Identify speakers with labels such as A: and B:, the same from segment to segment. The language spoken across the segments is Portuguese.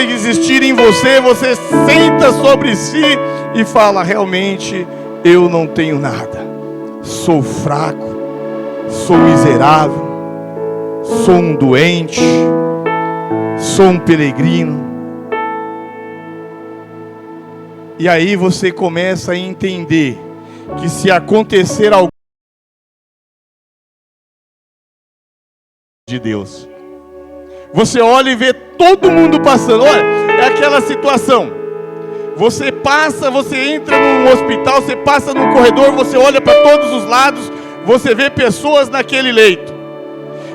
A: existir em você, você senta sobre si e fala: realmente eu não tenho nada, sou fraco, sou miserável, sou um doente, sou um peregrino. E aí você começa a entender que se acontecer algo de Deus, você olha e vê todo mundo passando. Olha, é aquela situação. Você passa, você entra num hospital, você passa num corredor, você olha para todos os lados, você vê pessoas naquele leito.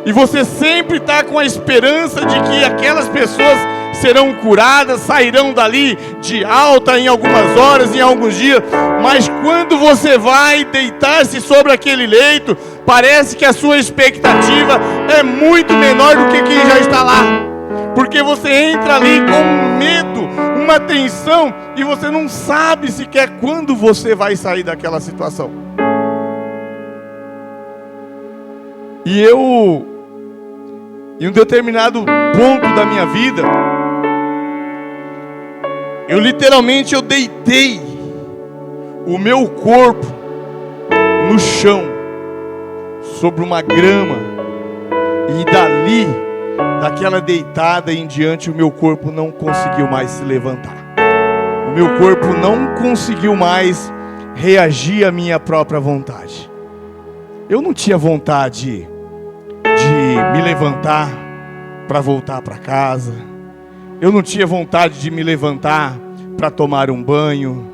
A: E você sempre está com a esperança de que aquelas pessoas serão curadas, sairão dali de alta em algumas horas, em alguns dias. Mas quando você vai deitar-se sobre aquele leito, parece que a sua expectativa é muito menor do que quem já está lá. Porque você entra ali com um medo, uma tensão, e você não sabe sequer quando você vai sair daquela situação. E eu, em um determinado ponto da minha vida, eu deitei o meu corpo no chão, sobre uma grama, e daquela deitada em diante, o meu corpo não conseguiu mais se levantar. O meu corpo não conseguiu mais reagir à minha própria vontade. Eu não tinha vontade de me levantar para voltar para casa. Eu não tinha vontade de me levantar para tomar um banho.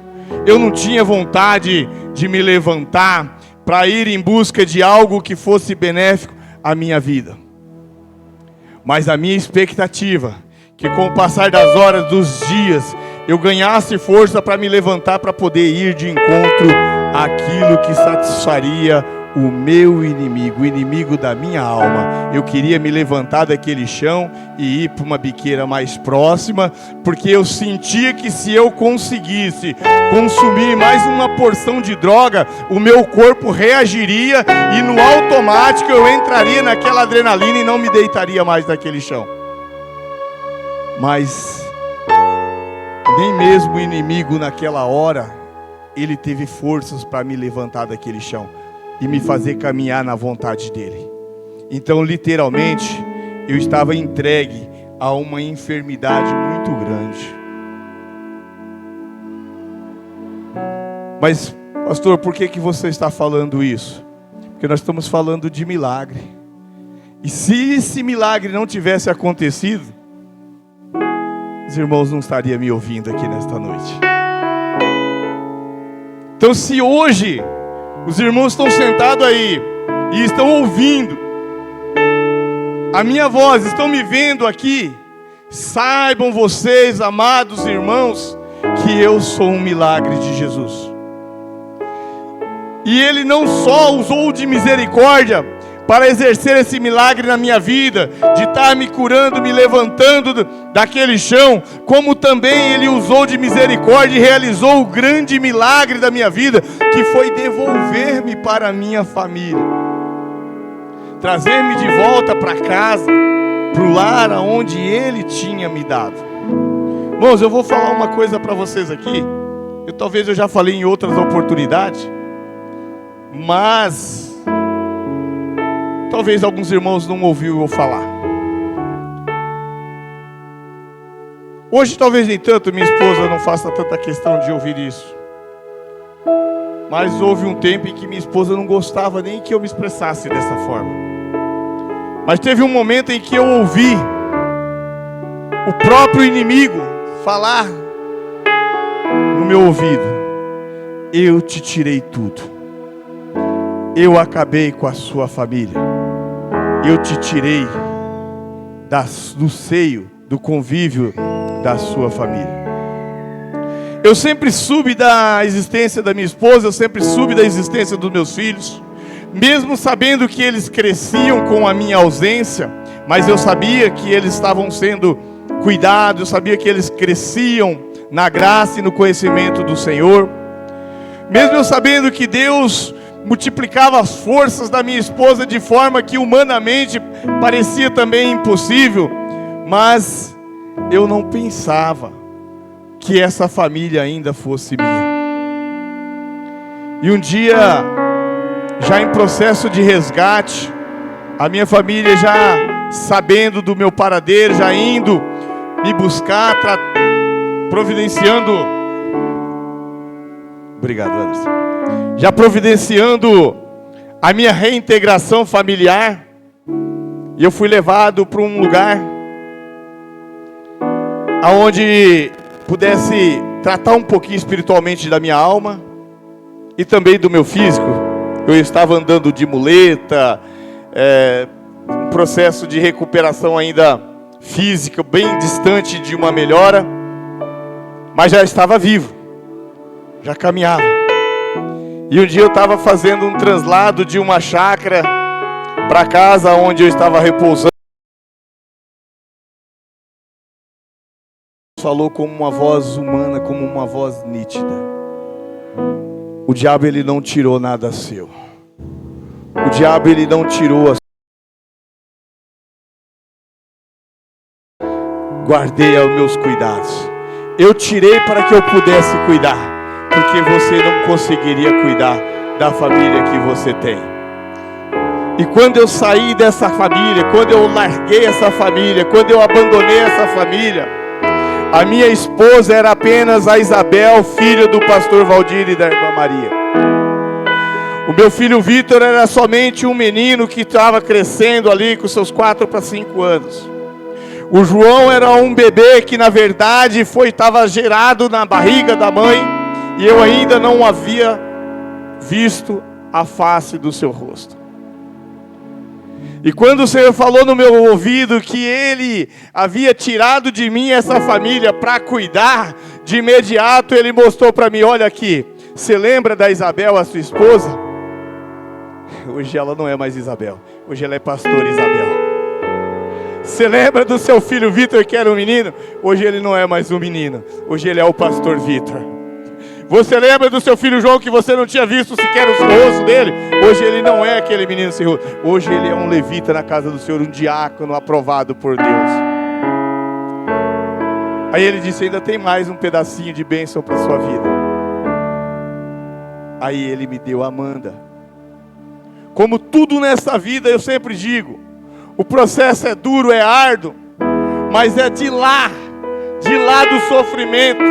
A: Eu não tinha vontade de me levantar para ir em busca de algo que fosse benéfico à minha vida. Mas a minha expectativa, que com o passar das horas, dos dias, eu ganhasse força para me levantar, para poder ir de encontro àquilo que satisfaria o meu inimigo, o inimigo da minha alma. Eu queria me levantar daquele chão e ir para uma biqueira mais próxima, porque eu sentia que se eu conseguisse consumir mais uma porção de droga, o meu corpo reagiria e no automático eu entraria naquela adrenalina e não me deitaria mais daquele chão. Mas nem mesmo o inimigo naquela hora, ele teve forças para me levantar daquele chão e me fazer caminhar na vontade dele. Então, literalmente, eu estava entregue a uma enfermidade muito grande. Mas, pastor, por que você está falando isso? Porque nós estamos falando de milagre. E se esse milagre não tivesse acontecido, os irmãos não estariam me ouvindo aqui nesta noite. Então, se hoje os irmãos estão sentados aí e estão ouvindo a minha voz, estão me vendo aqui, saibam vocês, amados irmãos, que eu sou um milagre de Jesus. E Ele não só usou de misericórdia para exercer esse milagre na minha vida, de estar me curando, me levantando daquele chão, como também Ele usou de misericórdia e realizou o grande milagre da minha vida, que foi devolver-me para a minha família, trazer-me de volta para casa, para o lar onde Ele tinha me dado. Irmãos, eu vou falar uma coisa para vocês aqui, talvez eu já falei em outras oportunidades, mas talvez alguns irmãos não ouviram eu falar. Hoje talvez nem tanto, minha esposa não faça tanta questão de ouvir isso. Mas houve um tempo em que minha esposa não gostava nem que eu me expressasse dessa forma. Mas teve um momento em que eu ouvi o próprio inimigo falar no meu ouvido: eu te tirei tudo. Eu acabei com a sua família. Eu te tirei do seio, do convívio da sua família. Eu sempre soube da existência da minha esposa, eu sempre soube da existência dos meus filhos, mesmo sabendo que eles cresciam com a minha ausência, mas eu sabia que eles estavam sendo cuidados, eu sabia que eles cresciam na graça e no conhecimento do Senhor. Mesmo eu sabendo que Deus multiplicava as forças da minha esposa de forma que humanamente parecia também impossível, mas eu não pensava que essa família ainda fosse minha. E um dia, já em processo de resgate, a minha família já sabendo do meu paradeiro, já indo me buscar, providenciando. Obrigado, Anderson. Já providenciando a minha reintegração familiar. E eu fui levado para um lugar aonde pudesse tratar um pouquinho espiritualmente da minha alma e também do meu físico. Eu estava andando de muleta, um processo de recuperação ainda física, bem distante de uma melhora, mas já estava vivo, já caminhava. E um dia eu estava fazendo um translado de uma chácara para casa onde eu estava repousando. Falou como uma voz humana, como uma voz nítida. O diabo, ele não tirou nada seu. O diabo, ele não tirou a... Guardei aos meus cuidados. Eu tirei para que eu pudesse cuidar, porque você não conseguiria cuidar da família que você tem. E quando eu saí dessa família, quando eu larguei essa família, quando eu abandonei essa família, a minha esposa era apenas a Isabel, filha do pastor Valdir e da irmã Maria. O meu filho Vitor era somente um menino que estava crescendo ali com seus 4 para 5 anos. O João era um bebê que na verdade estava gerado na barriga da mãe, e eu ainda não havia visto a face do seu rosto. E quando o Senhor falou no meu ouvido que Ele havia tirado de mim essa família para cuidar, de imediato Ele mostrou para mim: olha aqui, você lembra da Isabel, a sua esposa? Hoje ela não é mais Isabel, hoje ela é pastor Isabel. Você lembra do seu filho Vitor, que era um menino? Hoje ele não é mais um menino, hoje ele é o pastor Vitor. Você lembra do seu filho João, que você não tinha visto sequer o rosto dele? Hoje ele não é aquele menino sem rosto. Hoje ele é um levita na casa do Senhor, um diácono aprovado por Deus. Aí ele disse: ainda tem mais um pedacinho de bênção para a sua vida. Aí ele me deu a Amanda. Como tudo nessa vida, eu sempre digo, o processo é duro, é árduo, mas é de lá do sofrimento,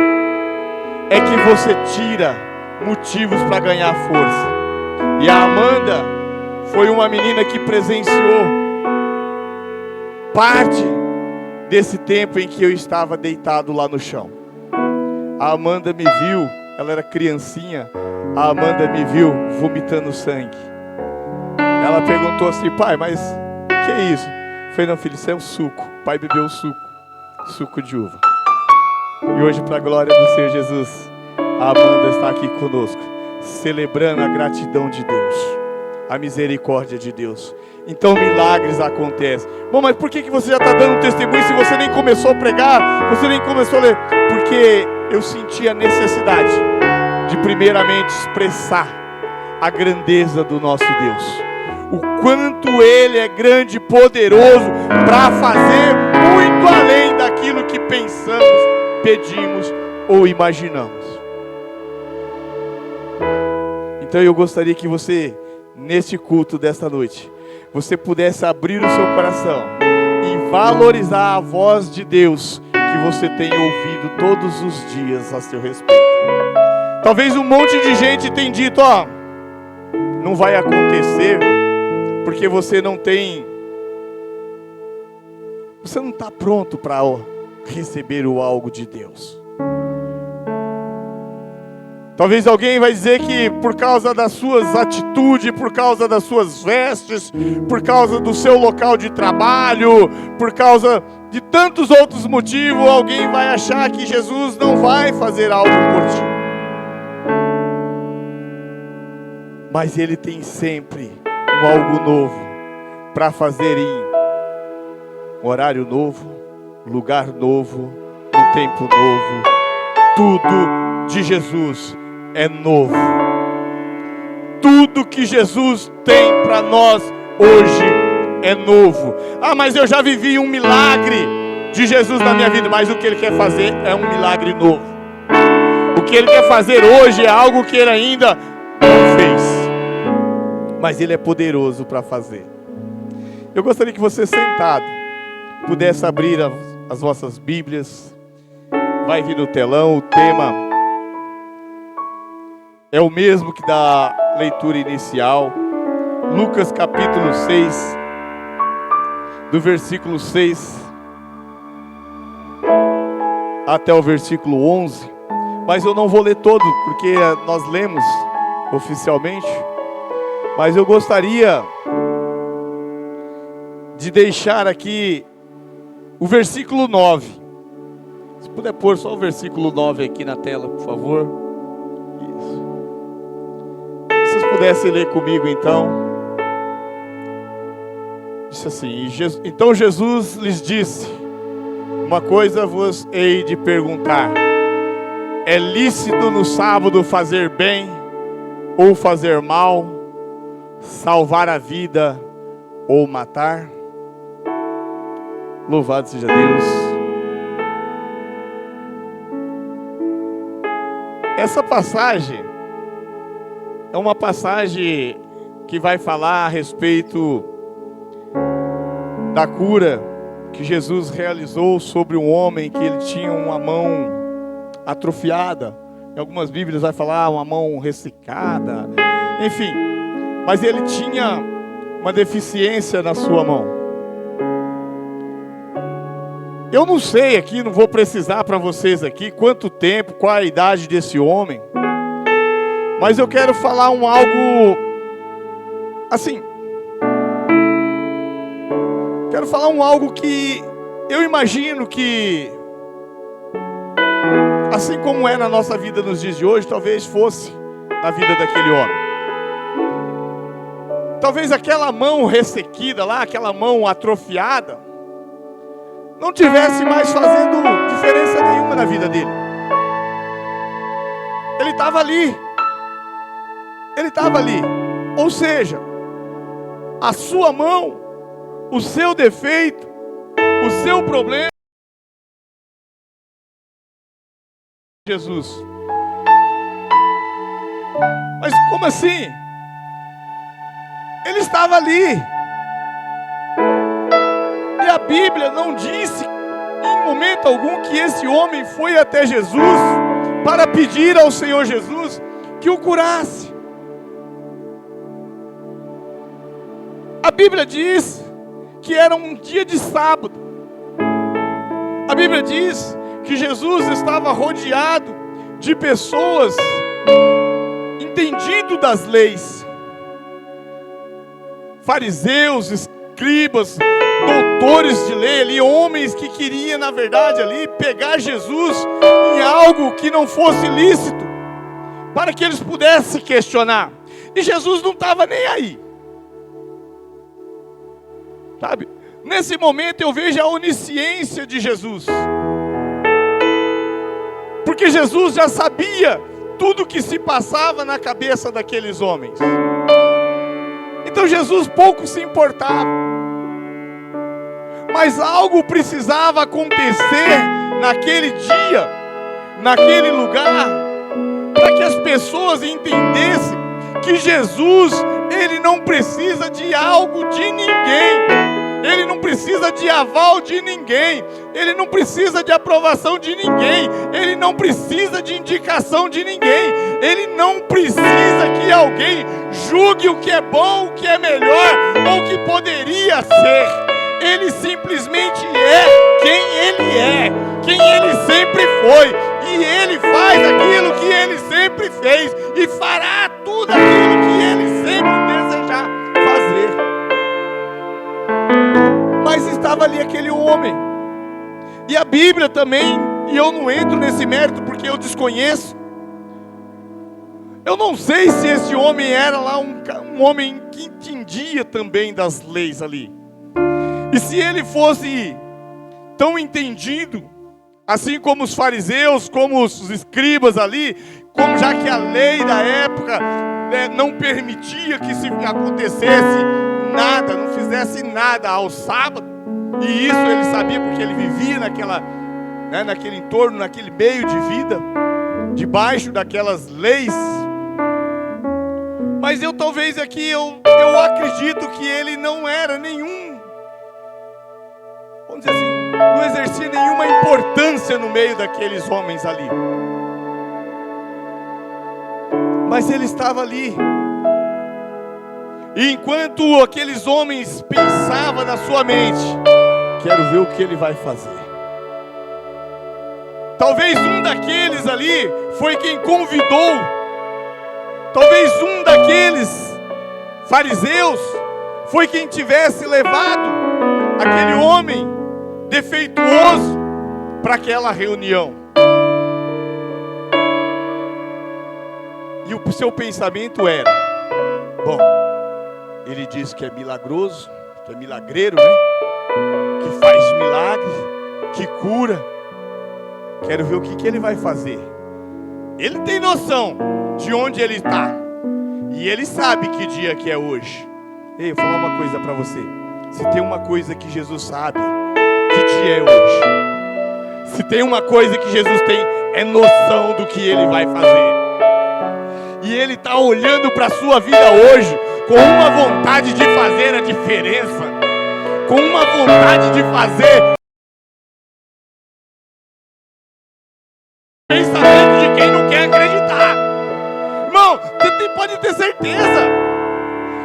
A: é que você tira motivos para ganhar força. E a Amanda foi uma menina que presenciou parte desse tempo em que eu estava deitado lá no chão. A Amanda me viu, ela era criancinha, a Amanda me viu vomitando sangue. Ela perguntou assim: pai, mas que é isso? Eu falei: não, filho, isso é um suco. O pai bebeu suco de uva. E hoje, para a glória do Senhor Jesus, a Amanda está aqui conosco, celebrando a gratidão de Deus, a misericórdia de Deus. Então milagres acontecem. Bom, mas por que você já está dando testemunho se você nem começou a pregar, você nem começou a ler? Porque eu senti a necessidade de primeiramente expressar a grandeza do nosso Deus, o quanto Ele é grande e poderoso para fazer muito além daquilo que pensamos, pedimos ou imaginamos. Então eu gostaria que você, neste culto desta noite, você pudesse abrir o seu coração e valorizar a voz de Deus que você tem ouvido todos os dias a seu respeito. Talvez um monte de gente tenha dito: ó, não vai acontecer, porque você não está pronto para receber o algo de Deus. Talvez alguém vai dizer que por causa das suas atitudes, por causa das suas vestes, por causa do seu local de trabalho, por causa de tantos outros motivos, alguém vai achar que Jesus não vai fazer algo por ti. Mas Ele tem sempre algo novo para fazer em horário novo, lugar novo, um tempo novo. Tudo de Jesus é novo. Tudo que Jesus tem para nós hoje é novo. Ah, mas eu já vivi um milagre de Jesus na minha vida, mas o que Ele quer fazer é um milagre novo. O que Ele quer fazer hoje é algo que Ele ainda não fez, mas Ele é poderoso para fazer. Eu gostaria que você, sentado, pudesse abrir as vossas Bíblias. Vai vir no telão, o tema é o mesmo que da leitura inicial. Lucas capítulo 6, do versículo 6 até o versículo 11. Mas eu não vou ler todo, porque nós lemos oficialmente. Mas eu gostaria de deixar aqui o versículo 9. Se puder pôr só o versículo 9 aqui na tela, por favor. Isso. Se vocês pudessem ler comigo então. Disse assim: então Jesus lhes disse: uma coisa vos hei de perguntar. É lícito no sábado fazer bem ou fazer mal, salvar a vida ou matar? Louvado seja Deus. Essa passagem é uma passagem que vai falar a respeito da cura que Jesus realizou sobre um homem que ele tinha uma mão atrofiada. Em algumas Bíblias vai falar uma mão ressecada, enfim, mas ele tinha uma deficiência na sua mão. Eu não sei aqui, não vou precisar para vocês aqui quanto tempo, qual a idade desse homem, mas eu quero falar algo assim. Quero falar algo que eu imagino que, assim como é na nossa vida nos dias de hoje, talvez fosse na vida daquele homem. Talvez aquela mão ressequida lá, aquela mão atrofiada, não tivesse mais fazendo diferença nenhuma na vida dele. Ele estava ali. Ele estava ali. Ou seja, a sua mão, o seu defeito, o seu problema, Jesus. Mas como assim? Ele estava ali. E a Bíblia não disse em momento algum que esse homem foi até Jesus para pedir ao Senhor Jesus que o curasse. A Bíblia diz que era um dia de sábado. A Bíblia diz que Jesus estava rodeado de pessoas entendido das leis, fariseus, escribas, doutores de lei ali, homens que queriam na verdade ali pegar Jesus em algo que não fosse lícito, para que eles pudessem questionar. E Jesus não estava nem aí, sabe? Nesse momento eu vejo a onisciência de Jesus, porque Jesus já sabia tudo o que se passava na cabeça daqueles homens. Então Jesus pouco se importava. Mas algo precisava acontecer naquele dia, naquele lugar, para que as pessoas entendessem que Jesus, Ele não precisa de algo de ninguém. Ele não precisa de aval de ninguém. Ele não precisa de aprovação de ninguém. Ele não precisa de indicação de ninguém. Ele não precisa que alguém julgue o que é bom, o que é melhor ou o que poderia ser. Ele simplesmente é quem Ele é, quem Ele sempre foi. E Ele faz aquilo que Ele sempre fez e fará tudo aquilo que Ele sempre desejar fazer. Mas estava ali aquele homem. E a Bíblia também, e eu não entro nesse mérito porque eu desconheço. Eu não sei se esse homem era lá um homem que entendia também das leis ali. E se ele fosse tão entendido, assim como os fariseus, como os escribas ali, como já que a lei da época não permitia que se acontecesse nada, não fizesse nada ao sábado, E isso ele sabia porque ele vivia naquele entorno, naquele meio de vida, debaixo daquelas leis. Mas talvez aqui eu acredito que ele não era nenhum, vamos dizer assim, não exercia nenhuma importância no meio daqueles homens ali. Mas ele estava ali. E enquanto aqueles homens pensavam na sua mente, quero ver o que ele vai fazer. Talvez um daqueles ali foi quem convidou. Talvez um daqueles fariseus foi quem tivesse levado aquele homem defeituoso para aquela reunião. E o seu pensamento era: bom, ele diz que é milagroso, que é milagreiro, né? Que faz milagre, que cura. Quero ver o que ele vai fazer. Ele tem noção de onde ele está. E ele sabe que dia que é hoje. Ei, eu vou falar uma coisa para você. Se tem uma coisa que Jesus sabe, que dia é hoje. Se tem uma coisa que Jesus tem, é noção do que ele vai fazer. E ele está olhando para a sua vida hoje com uma vontade de fazer a diferença, com uma vontade de fazer pensamento de quem não quer acreditar. Irmão, você pode ter certeza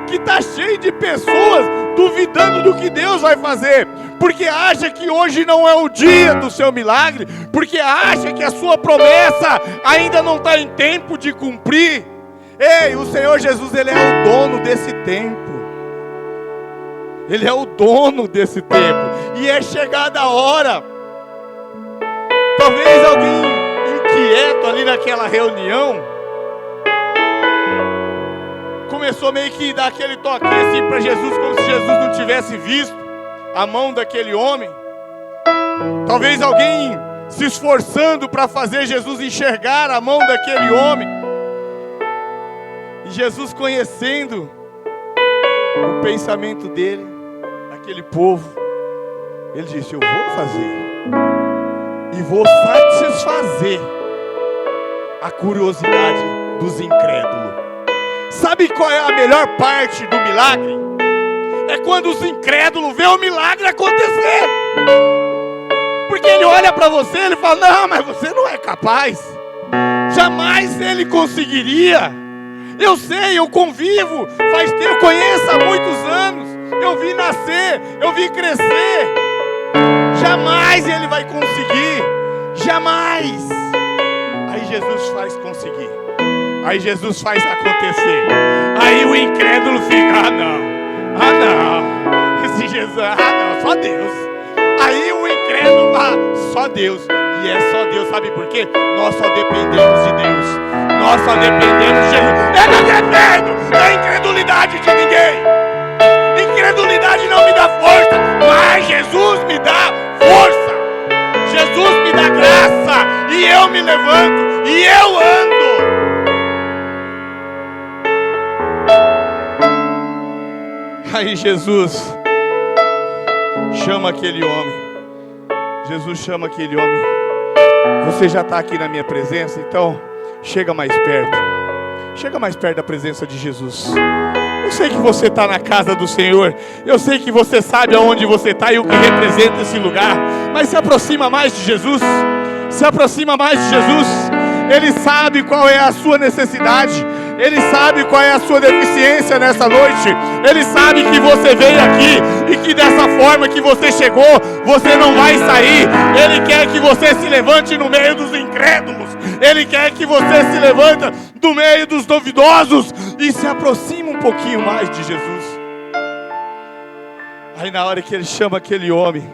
A: que está cheio de pessoas duvidando do que Deus vai fazer, porque acha que hoje não é o dia do seu milagre, porque acha que a sua promessa ainda não está em tempo de cumprir. Ei, o Senhor Jesus, Ele é o dono desse tempo. Ele é o dono desse tempo. E é chegada a hora. Talvez alguém inquieto ali naquela reunião começou meio que dar aquele toquinho assim para Jesus, como se Jesus não tivesse visto a mão daquele homem. Talvez alguém se esforçando para fazer Jesus enxergar a mão daquele homem. E Jesus, conhecendo o pensamento dele, aquele povo, ele disse: eu vou fazer e vou satisfazer a curiosidade dos incrédulos. Sabe qual é a melhor parte do milagre? É quando os incrédulos veem o milagre acontecer. Porque ele olha para você e ele fala: não, mas você não é capaz. Jamais ele conseguiria. Eu sei, eu convivo, faz tempo, eu conheço há muitos anos. Eu vi nascer, eu vi crescer. Jamais ele vai conseguir. Jamais. Aí Jesus faz conseguir. Aí Jesus faz acontecer. Aí o incrédulo fica: ah não, esse Jesus, não, só Deus. Aí o incrédulo fala: só Deus. E é só Deus, sabe por quê? Nós só dependemos de Deus. Nós só dependemos de Jesus. Eu não dependo da incredulidade de ninguém. Incredulidade não me dá força, mas Jesus me dá força. Jesus me dá graça. E eu me levanto. E eu ando. Aí Jesus chama aquele homem. Jesus chama aquele homem. Você já está aqui na minha presença, então chega mais perto. Chega mais perto da presença de Jesus. Eu sei que você está na casa do Senhor. Eu sei que você sabe aonde você está e o que representa esse lugar. Mas se aproxima mais de Jesus. Se aproxima mais de Jesus. Ele sabe qual é a sua necessidade. Ele sabe qual é a sua deficiência nessa noite. Ele sabe que você veio aqui e que dessa forma que você chegou, você não vai sair. Ele quer que você se levante no meio dos incrédulos. Ele quer que você se levante do meio dos duvidosos e se aproxime um pouquinho mais de Jesus. Aí na hora que ele chama aquele homem,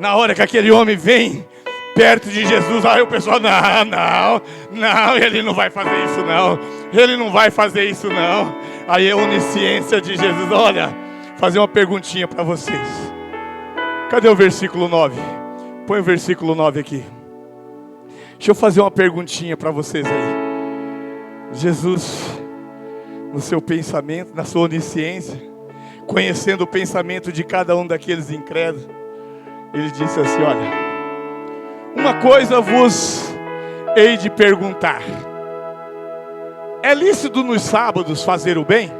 A: na hora que aquele homem vem perto de Jesus, aí o pessoal: não, ele não vai fazer isso não. Ele não vai fazer isso não. Aí a onisciência de Jesus: olha, fazer uma perguntinha para vocês. Cadê o versículo 9? Põe o versículo 9 aqui. Deixa eu fazer uma perguntinha para vocês aí. Jesus, no seu pensamento, na sua onisciência, conhecendo o pensamento de cada um daqueles incrédulos, ele disse assim: olha, uma coisa vos hei de perguntar: é lícito nos sábados fazer o bem?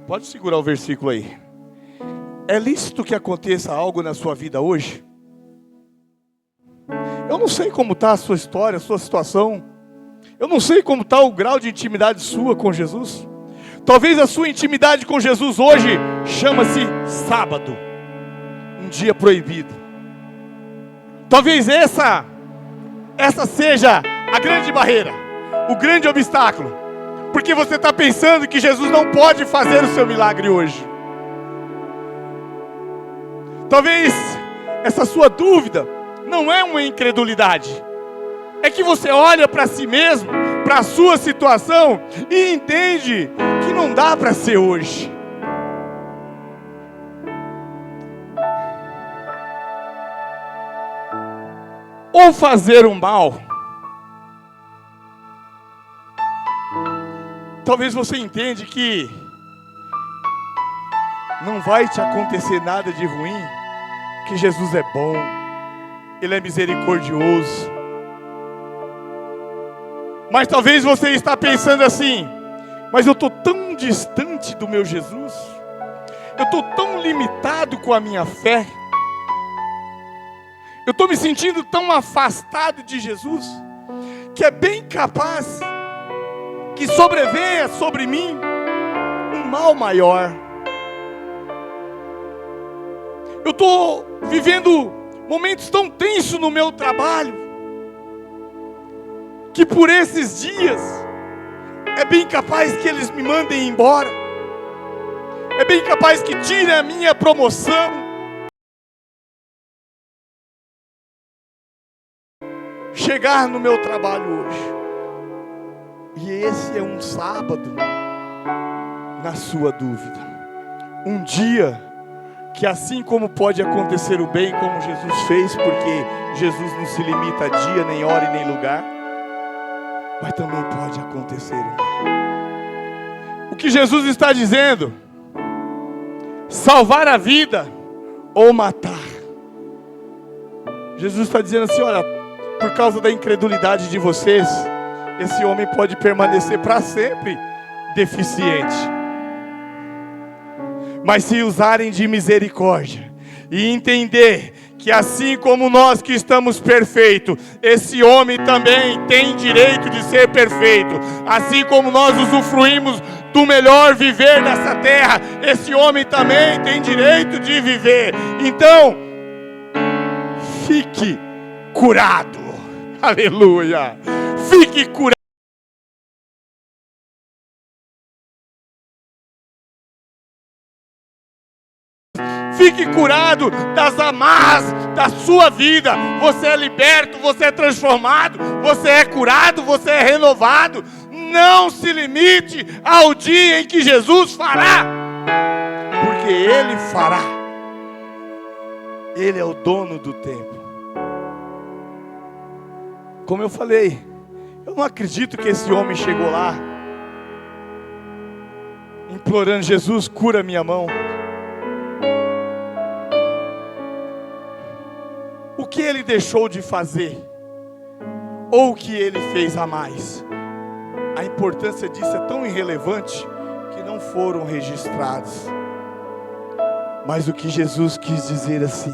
A: Pode segurar o versículo aí. É lícito que aconteça algo na sua vida hoje? Eu não sei como está a sua história, a sua situação. Eu não sei como está o grau de intimidade sua com Jesus. Talvez a sua intimidade com Jesus hoje chama-se sábado, um dia proibido. Talvez essa seja a grande barreira, o grande obstáculo, porque você está pensando que Jesus não pode fazer o seu milagre hoje. Talvez essa sua dúvida não é uma incredulidade, é que você olha para si mesmo, para a sua situação e entende que não dá para ser hoje. Ou fazer um mal. Talvez você entende que não vai te acontecer nada de ruim, que Jesus é bom, Ele é misericordioso. Mas talvez você está pensando assim: mas eu estou tão distante do meu Jesus, eu estou tão limitado com a minha fé, eu estou me sentindo tão afastado de Jesus, que é bem capaz que sobrevenha sobre mim um mal maior. Eu estou vivendo momentos tão tensos no meu trabalho, que por esses dias é bem capaz que eles me mandem embora, é bem capaz que tirem a minha promoção. Chegar no meu trabalho hoje, e esse é um sábado na sua dúvida, um dia que, assim como pode acontecer o bem, como Jesus fez, porque Jesus não se limita a dia, nem hora e nem lugar, mas também pode acontecer o mal. O que Jesus está dizendo? Salvar a vida ou matar. Jesus está dizendo assim: olha, por causa da incredulidade de vocês, esse homem pode permanecer para sempre deficiente. Mas se usarem de misericórdia e entender que assim como nós que estamos perfeitos, esse homem também tem direito de ser perfeito. Assim como nós usufruímos do melhor viver nessa terra, esse homem também tem direito de viver. Então, fique curado. Aleluia. Fique curado. Fique curado das amarras da sua vida. Você é liberto, você é transformado, você é curado, você é renovado. Não se limite ao dia em que Jesus fará, porque Ele fará. Ele é o dono do tempo. Como eu falei, eu não acredito que esse homem chegou lá implorando: Jesus, cura minha mão. O que ele deixou de fazer? Ou o que ele fez a mais? A importância disso é tão irrelevante que não foram registrados. Mas o que Jesus quis dizer assim: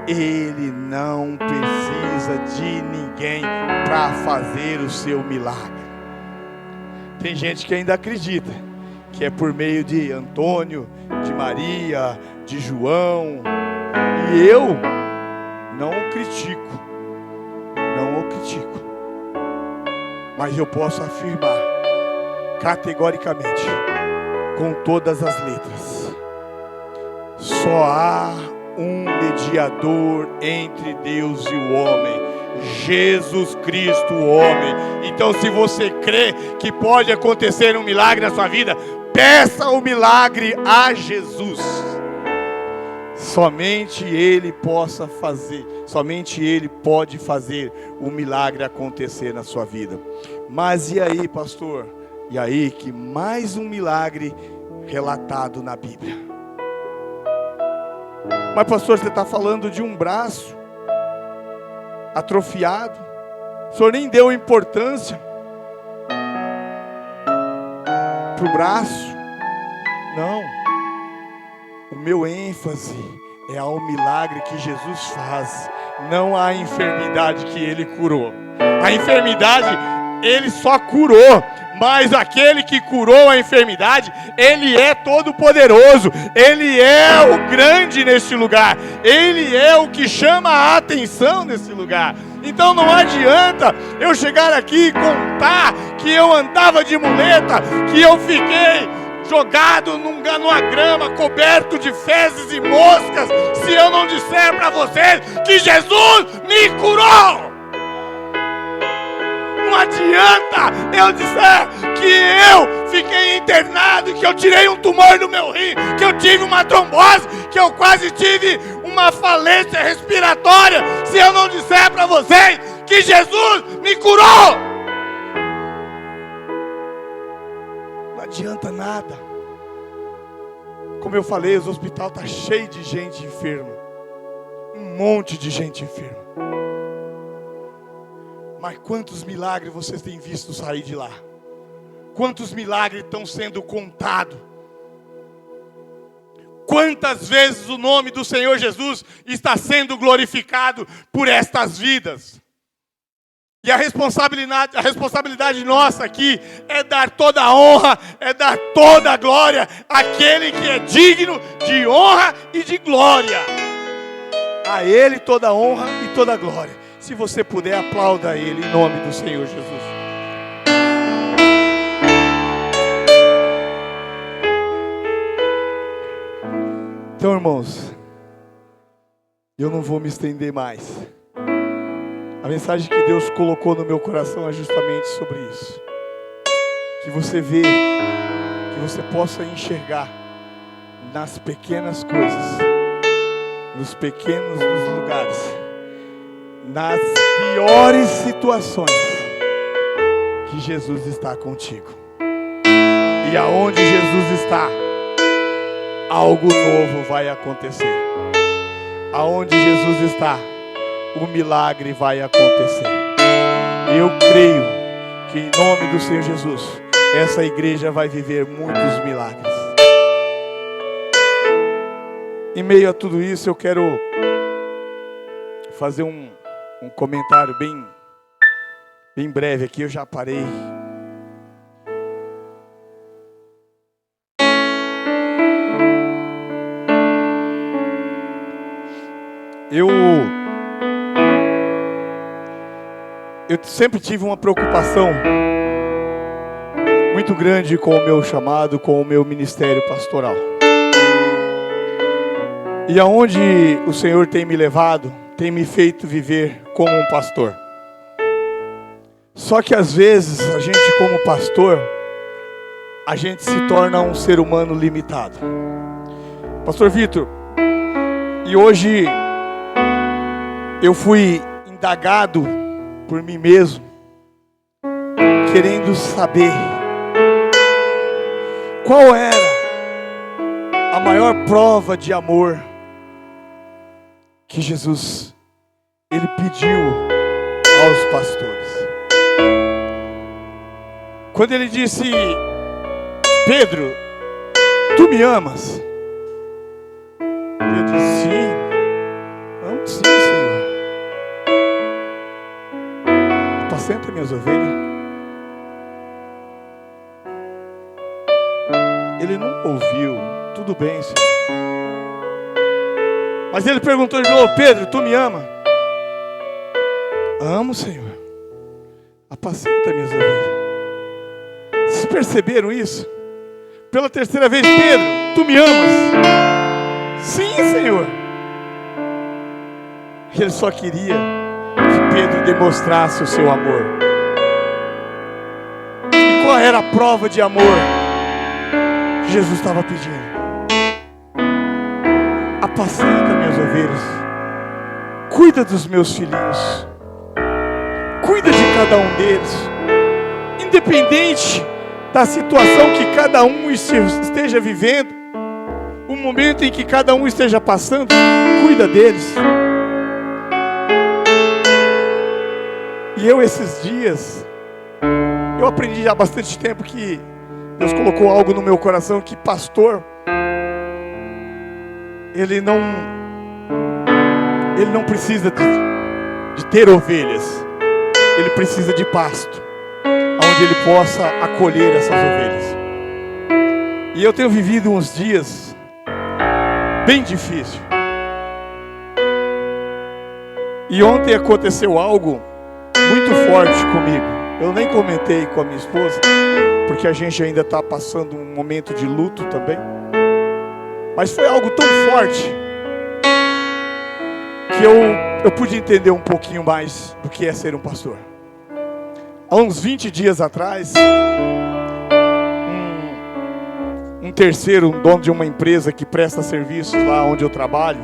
A: Ele não precisa de ninguém para fazer o seu milagre. Tem gente que ainda acredita que é por meio de Antônio, de Maria, de João. E eu não o critico, mas eu posso afirmar categoricamente, com todas as letras: só há um mediador entre Deus e o homem, Jesus Cristo, o homem. Então, se você crê que pode acontecer um milagre na sua vida, peça o milagre a Jesus. Somente Ele possa fazer, somente Ele pode fazer o milagre acontecer na sua vida. Mas e aí, pastor? E aí que mais um milagre relatado na Bíblia. Mas pastor, você está falando de um braço atrofiado. O senhor nem deu importância para o braço. Não. O meu ênfase é ao milagre que Jesus faz, não à enfermidade que Ele curou. A enfermidade Ele só curou, mas aquele que curou a enfermidade, Ele é todo poderoso, Ele é o grande neste lugar, Ele é o que chama a atenção nesse lugar. Então não adianta eu chegar aqui e contar que eu andava de muleta, que eu fiquei jogado numa grama, coberto de fezes e moscas, se eu não disser para vocês que Jesus me curou. Não adianta eu dizer que eu fiquei internado, que eu tirei um tumor no meu rim, que eu tive uma trombose, que eu quase tive uma falência respiratória, se eu não disser para vocês que Jesus me curou. Não adianta nada. Como eu falei, o hospital está cheio de gente enferma. Um monte de gente enferma. Mas quantos milagres vocês têm visto sair de lá? Quantos milagres estão sendo contados? Quantas vezes o nome do Senhor Jesus está sendo glorificado por estas vidas? E a responsabilidade nossa aqui é dar toda a honra, é dar toda a glória àquele que é digno de honra e de glória. A Ele toda a honra e toda a glória. Se você puder, aplauda Ele em nome do Senhor Jesus. Então, irmãos, eu não vou me estender mais. A mensagem que Deus colocou no meu coração é justamente sobre isso. Que você vê, que você possa enxergar nas pequenas coisas, nos pequenos lugares, nas piores situações, que Jesus está contigo. E aonde Jesus está, algo novo vai acontecer. Aonde Jesus está, o milagre vai acontecer. Eu creio que em nome do Senhor Jesus, essa igreja vai viver muitos milagres. Em meio a tudo isso, eu quero fazer um comentário bem breve aqui. Eu já parei. Eu sempre tive uma preocupação muito grande com o meu chamado, com o meu ministério pastoral. E aonde o Senhor tem me levado, tem me feito viver como um pastor. Só que às vezes, a gente como pastor, a gente se torna um ser humano limitado. Pastor Vitor, e hoje eu fui indagado por mim mesmo, querendo saber qual era a maior prova de amor que Jesus ele pediu aos pastores. Quando ele disse: Pedro, tu me amas? Eu disse: sim, amo sim, Senhor. Apacenta minhas ovelhas. Ele não ouviu. Tudo bem, Senhor. Mas ele perguntou de novo: Pedro, tu me ama? Amo, Senhor. Apacenta minhas ovelhas. Vocês perceberam isso? Pela terceira vez: Pedro, tu me amas? Sim, Senhor. Ele só queria que Pedro demonstrasse o seu amor. E qual era a prova de amor que Jesus estava pedindo? Apacenta minhas ovelhas. Cuida dos meus filhinhos. Cuida de cada um deles. Independente da situação que cada um esteja vivendo, o momento em que cada um esteja passando, cuida deles. E eu esses dias, eu aprendi há bastante tempo que Deus colocou algo no meu coração, que pastor, ele não precisa de ter ovelhas, ele precisa de pasto, onde ele possa acolher essas ovelhas. E eu tenho vivido uns dias bem difíceis. E ontem aconteceu algo muito forte comigo. Eu nem comentei com a minha esposa, porque a gente ainda está passando um momento de luto também. Mas foi algo tão forte que eu pude entender um pouquinho mais do que é ser um pastor. Há uns 20 dias atrás, um terceiro, um dono de uma empresa que presta serviços lá onde eu trabalho,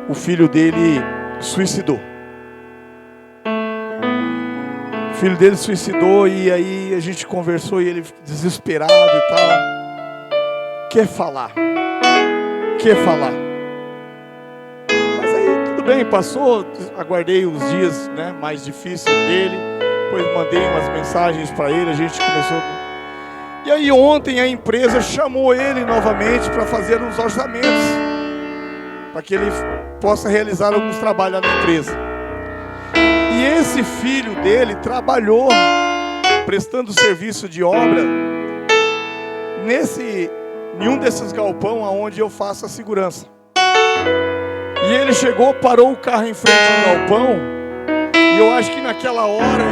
A: o filho dele suicidou. O filho dele suicidou e aí a gente conversou e ele desesperado e tal. Quer falar. Mas aí tudo bem, passou, aguardei os dias, né, mais difíceis dele. Depois mandei umas mensagens para ele, a gente começou. E aí ontem a empresa chamou ele novamente para fazer uns orçamentos, para que ele possa realizar alguns trabalhos na empresa. E esse filho dele trabalhou prestando serviço de obra em um desses galpões onde eu faço a segurança. E ele chegou, parou o carro em frente ao galpão, e eu acho que naquela hora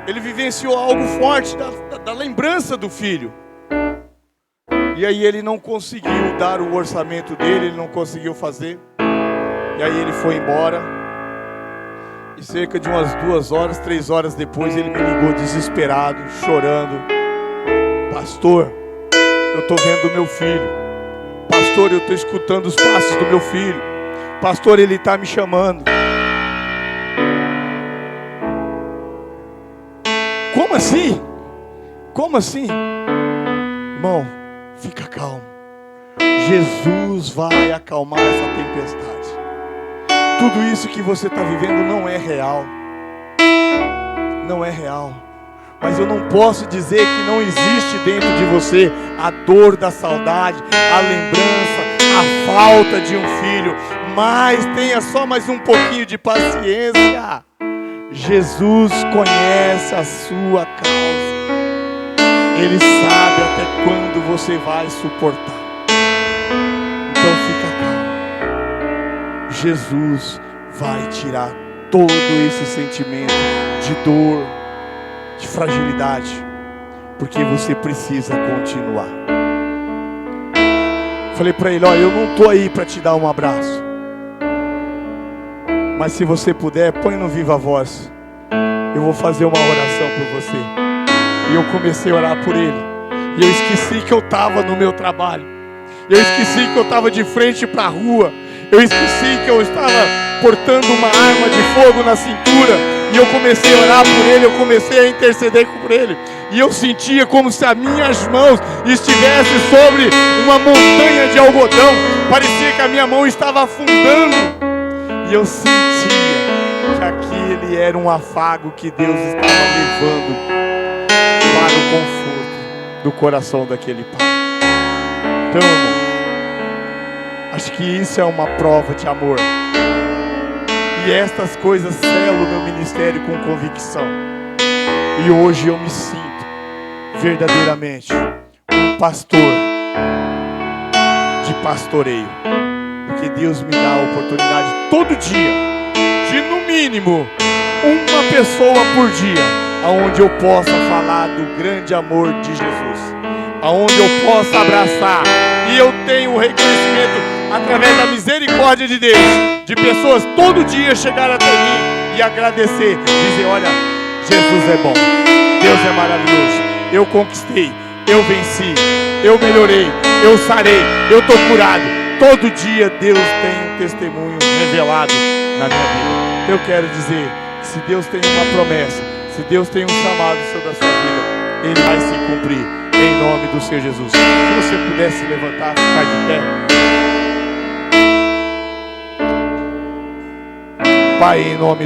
A: ele vivenciou algo forte da lembrança do filho. E aí ele não conseguiu dar o orçamento dele, ele não conseguiu fazer. E aí ele foi embora. E cerca de umas 2 horas, 3 horas depois, ele me ligou desesperado, chorando. Pastor, eu estou vendo o meu filho. Pastor, eu estou escutando os passos do meu filho. Pastor, ele está me chamando. Como assim? Como assim? Irmão, fica calmo. Jesus vai acalmar essa tempestade. Tudo isso que você está vivendo não é real. Não é real. Mas eu não posso dizer que não existe dentro de você a dor da saudade, a lembrança, a falta de um filho. Mas tenha só mais um pouquinho de paciência. Jesus conhece a sua causa. Ele sabe até quando você vai suportar. Então fica calmo. Jesus vai tirar todo esse sentimento de dor, de fragilidade, porque você precisa continuar. Falei para ele, eu não estou aí para te dar um abraço, mas se você puder, põe no Viva Voz, eu vou fazer uma oração por você. E eu comecei a orar por ele, e eu esqueci que eu estava no meu trabalho, eu esqueci que eu estava de frente para a rua, eu esqueci que eu estava portando uma arma de fogo na cintura. E eu comecei a orar por ele, eu comecei a interceder por ele. E eu sentia como se as minhas mãos estivessem sobre uma montanha de algodão. Parecia que a minha mão estava afundando. E eu sentia que aquele era um afago que Deus estava levando para o conforto do coração daquele pai. Então, irmão, acho que isso é uma prova de amor. E estas coisas selam o meu ministério com convicção. E hoje eu me sinto verdadeiramente um pastor de pastoreio. Porque Deus me dá a oportunidade todo dia de, no mínimo, uma pessoa por dia, aonde eu possa falar do grande amor de Jesus, aonde eu possa abraçar. E eu tenho o reconhecimento através da misericórdia de Deus, de pessoas todo dia chegar até mim e agradecer, dizer, olha, Jesus é bom, Deus é maravilhoso, eu conquistei, eu venci, eu melhorei, eu sarei, eu estou curado. Todo dia Deus tem um testemunho revelado na minha vida. Eu quero dizer, se Deus tem uma promessa, se Deus tem um chamado sobre a sua vida, ele vai se cumprir, em nome do Senhor Jesus. Se você pudesse levantar, ficar de pé. Pai, em nome